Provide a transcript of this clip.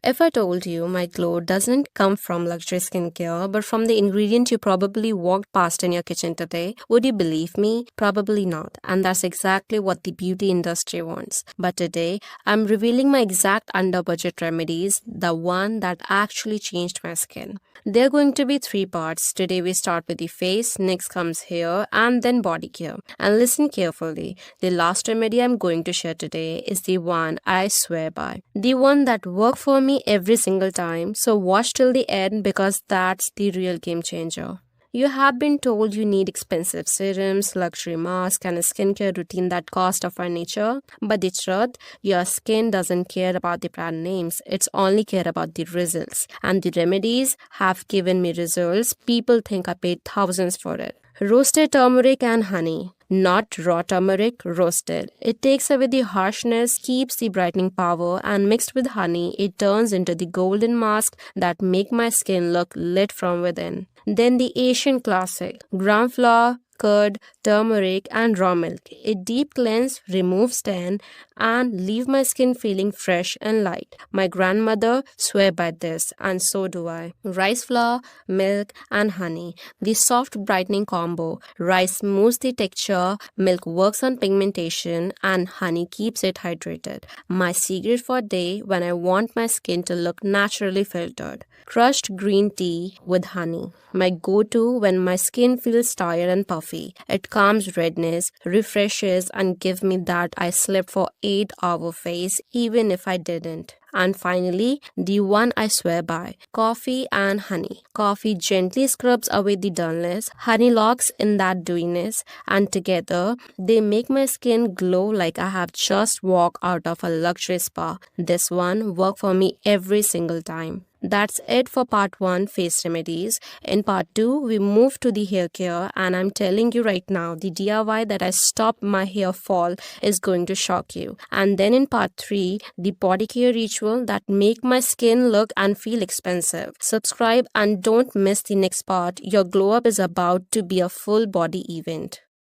If I told you my glow doesn't come from luxury skincare but from the ingredient you probably walked past in your kitchen today, would you believe me? Probably not. And that's exactly what the beauty industry wants. But today, I'm revealing my exact under budget remedies, the one that actually changed my skin. There are going to be three parts. Today we start with the face, next comes hair, and then body care. And listen carefully. The last remedy I'm going to share today is the one I swear by. The one that worked for me every single time. So watch till the end because that's the real game changer. You have been told you need expensive serums, luxury masks, and a skincare routine that cost a furniture. But the truth, your skin doesn't care about the brand names. It's only care about the results. And the remedies have given me results. People think I paid thousands for it. Roasted turmeric and honey. Not raw turmeric, roasted. It takes away the harshness, keeps the brightening power, and mixed with honey, it turns into the golden mask that make my skin look lit from within. Then the Asian classic, gram flour, curd, turmeric, and raw milk. A deep cleanse, removes tan, and leave my skin feeling fresh and light. My grandmother swear by this, and so do I. Rice flour, milk, and honey. The soft brightening combo. Rice smooths the texture, milk works on pigmentation, and honey keeps it hydrated. My secret for day when I want my skin to look naturally filtered. Crushed green tea with honey. My go-to when my skin feels tired and puffy. It calms redness, refreshes, and gives me that I slept for 8-hour face even if I didn't. And finally, the one I swear by, coffee and honey. Coffee gently scrubs away the dullness, honey locks in that dewiness, and together, they make my skin glow like I have just walked out of a luxury spa. This one worked for me every single time. That's it for part 1, face remedies. In part 2, we move to the hair care, and I'm telling you right now, the DIY that I stopped my hair fall is going to shock you. And then in part 3, the body care ritual that make my skin look and feel expensive. Subscribe and don't miss the next part. Your glow up is about to be a full body event.